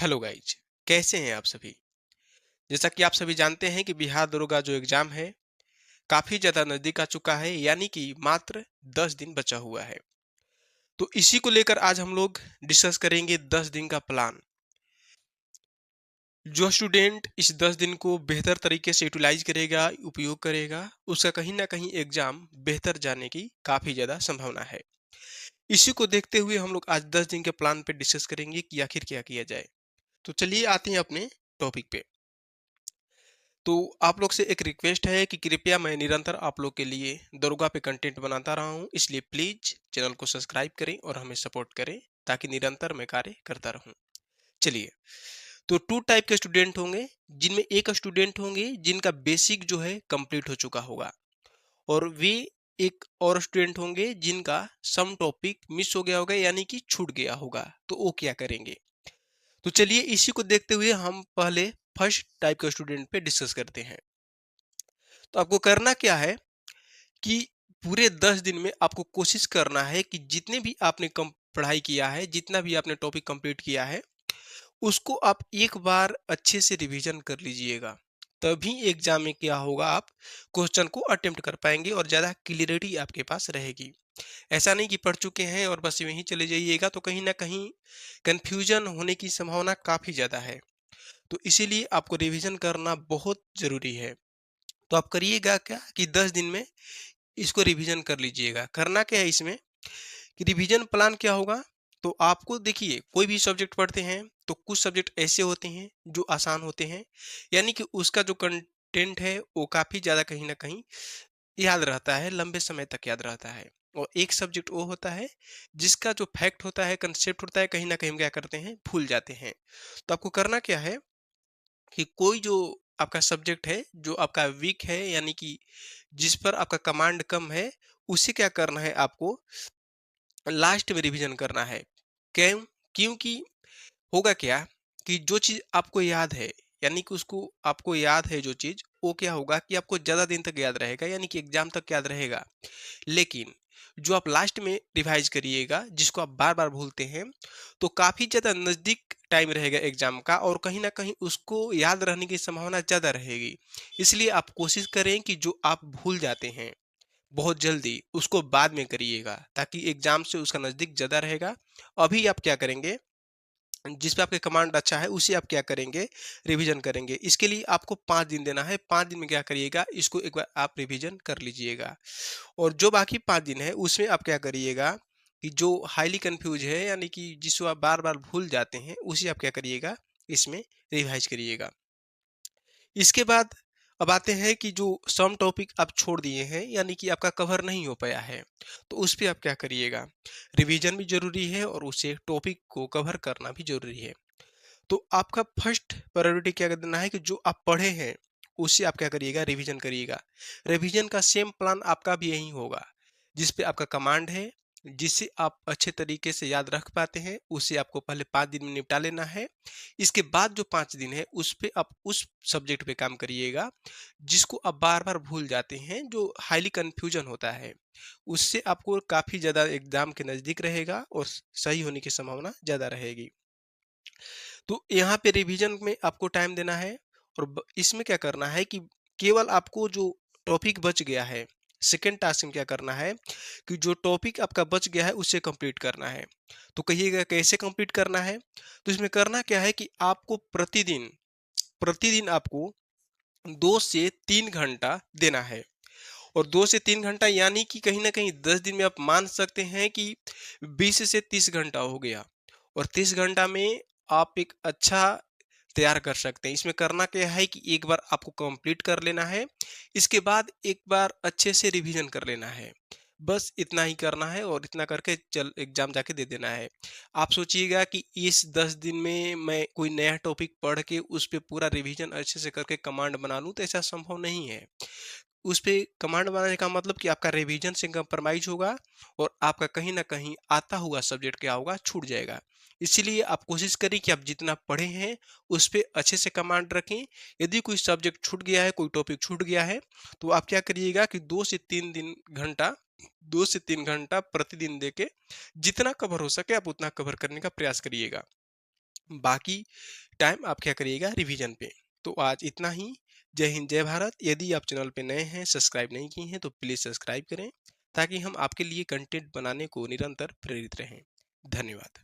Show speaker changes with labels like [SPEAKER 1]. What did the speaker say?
[SPEAKER 1] Hello guys. कैसे हैं आप सभी। जैसा कि आप सभी जानते हैं कि बिहार दरोगा जो एग्जाम है काफी ज्यादा नजदीक आ चुका है, यानी कि मात्र 10 दिन बचा हुआ है। तो इसी को लेकर आज हम लोग डिस्कस करेंगे 10 दिन का प्लान। जो स्टूडेंट इस 10 दिन को बेहतर तरीके से यूटिलाइज करेगा, उपयोग करेगा, उसका कहीं ना कहीं एग्जाम बेहतर जाने की काफी ज्यादा संभावना है। इसी को देखते हुए हम लोग आज 10 दिन के प्लान पे डिस्कस करेंगे कि आखिर क्या किया जाए। तो चलिए आते हैं अपने टॉपिक पे। तो आप लोग से एक रिक्वेस्ट है कि कृपया मैं निरंतर आप लोग के लिए दरोगा पे कंटेंट बनाता रहा हूँ, इसलिए प्लीज चैनल को सब्सक्राइब करें और हमें सपोर्ट करें ताकि निरंतर मैं कार्य करता रहूं। चलिए, तो टू टाइप के स्टूडेंट होंगे, जिनमें एक स्टूडेंट होंगे जिनका बेसिक जो है कंप्लीट हो चुका होगा, और वे एक और स्टूडेंट होंगे जिनका सम टॉपिक मिस हो गया होगा, यानी कि छूट गया होगा। तो वो क्या करेंगे? तो चलिए इसी को देखते हुए हम पहले फर्स्ट टाइप के स्टूडेंट पे डिस्कस करते हैं। तो आपको करना क्या है कि पूरे 10 दिन में आपको कोशिश करना है कि जितने भी आपने कम पढ़ाई किया है, जितना भी आपने टॉपिक कंप्लीट किया है, उसको आप एक बार अच्छे से रिवीजन कर लीजिएगा। तभी एग्जाम में क्या होगा, आप क्वेश्चन को अटेम्प्ट कर पाएंगे और ज़्यादा क्लियरिटी आपके पास रहेगी। ऐसा नहीं कि पढ़ चुके हैं और बस वहीं चले जाइएगा, तो कहीं ना कहीं कंफ्यूजन होने की संभावना काफ़ी ज़्यादा है। तो इसीलिए आपको रिवीजन करना बहुत ज़रूरी है। तो आप करिएगा क्या कि 10 दिन में इसको रिवीजन कर लीजिएगा। करना क्या है इसमें कि रिवीजन प्लान क्या होगा। तो आपको देखिए, कोई भी सब्जेक्ट पढ़ते हैं तो कुछ सब्जेक्ट ऐसे होते हैं जो आसान होते हैं, यानी कि उसका जो कंटेंट है वो काफ़ी ज़्यादा कहीं ना कहीं याद रहता है, लंबे समय तक याद रहता है। और एक सब्जेक्ट वो होता है जिसका जो फैक्ट होता है, कंसेप्ट होता है, कहीं ना कहीं हम क्या करते हैं, भूल जाते हैं। तो आपको करना क्या है कि कोई जो आपका सब्जेक्ट है जो आपका वीक है, यानी कि जिस पर आपका कमांड कम है, उसे क्या करना है, आपको लास्ट में रिवीजन करना है। क्यों? क्योंकि होगा क्या कि जो चीज़ आपको याद है, यानी कि उसको आपको याद है जो चीज़, वो क्या होगा कि आपको ज़्यादा दिन तक याद रहेगा, यानी कि एग्जाम तक याद रहेगा। लेकिन जो आप लास्ट में रिवाइज करिएगा, जिसको आप बार बार भूलते हैं, तो काफ़ी ज़्यादा नज़दीक टाइम रहेगा एग्जाम का, और कहीं ना कहीं उसको याद रहने की संभावना ज़्यादा रहेगी। इसलिए आप कोशिश करें कि जो आप भूल जाते हैं बहुत जल्दी, उसको बाद में करिएगा, ताकि एग्जाम से उसका नज़दीक ज़्यादा रहेगा। अभी आप क्या करेंगे, जिस पे आपके कमांड अच्छा है उसे आप क्या करेंगे, रिवीजन करेंगे। इसके लिए आपको 5 दिन देना है। 5 दिन में क्या करिएगा, इसको एक बार आप रिवीजन कर लीजिएगा। और जो बाकी 5 दिन है उसमें आप क्या करिएगा कि जो हाईली कंफ्यूज है, यानी कि जिसको आप बार बार भूल जाते हैं, उसे आप क्या करिएगा, इसमें रिवाइज करिएगा। इसके बाद अब आते हैं कि जो सम टॉपिक आप छोड़ दिए हैं, यानी कि आपका कवर नहीं हो पाया है, तो उस पे आप क्या करिएगा, रिवीजन भी जरूरी है और उसे टॉपिक को कवर करना भी जरूरी है। तो आपका फर्स्ट प्रायोरिटी क्या देना है कि जो आप पढ़े हैं उससे आप क्या करिएगा, रिवीजन करिएगा। रिवीजन का सेम प्लान आपका भी यही होगा, जिस पे आपका कमांड है, जिससे आप अच्छे तरीके से याद रख पाते हैं, उसे आपको पहले 5 दिन में निपटा लेना है। इसके बाद जो 5 दिन है उस पे आप उस सब्जेक्ट पे काम करिएगा जिसको आप बार बार भूल जाते हैं, जो हाईली कन्फ्यूजन होता है। उससे आपको काफ़ी ज़्यादा एग्जाम के नज़दीक रहेगा और सही होने की संभावना ज़्यादा रहेगी। तो यहाँ पे रिवीजन में आपको टाइम देना है। और इसमें क्या करना है कि केवल आपको जो टॉपिक बच गया है, सेकेंड टास्क में क्या करना है कि जो टॉपिक आपका बच गया है उसे कंप्लीट करना है। तो कहिएगा कैसे कंप्लीट करना है। तो इसमें करना क्या है कि आपको प्रतिदिन प्रतिदिन आपको 2 से 3 घंटा देना है। और 2 से 3 घंटा यानी कि कहीं ना कहीं 10 दिन में आप मान सकते हैं कि 20 से 30 घंटा हो गया। और 30 घंटा में आप एक अच्छा तैयार कर सकते हैं। इसमें करना क्या है कि एक बार आपको कंप्लीट कर लेना है, इसके बाद एक बार अच्छे से रिवीजन कर लेना है। बस इतना ही करना है और इतना करके चल एग्जाम जाके दे देना है। आप सोचिएगा कि इस 10 दिन में मैं कोई नया टॉपिक पढ़ के उस पे पूरा रिवीजन अच्छे से करके कमांड बना लूँ, तो ऐसा संभव नहीं है। उस पे कमांड बनाने का मतलब कि आपका रिवीजन से कंप्रोमाइज होगा और आपका कहीं ना कहीं आता हुआ सब्जेक्ट क्या होगा, छूट जाएगा। इसीलिए आप कोशिश करें कि आप जितना पढ़े हैं उस पे अच्छे से कमांड रखें। यदि कोई सब्जेक्ट छूट गया है, कोई टॉपिक छूट गया है, तो आप क्या करिएगा कि 2 से 3 घंटा प्रतिदिन देके जितना कवर हो सके आप उतना कवर करने का प्रयास करिएगा। बाकी टाइम आप क्या करिएगा रिवीजन पे। तो आज इतना ही। जय हिंद, जय भारत। यदि आप चैनल पे नए हैं, सब्सक्राइब नहीं किए हैं तो प्लीज़ सब्सक्राइब करें, ताकि हम आपके लिए कंटेंट बनाने को निरंतर प्रेरित रहें। धन्यवाद।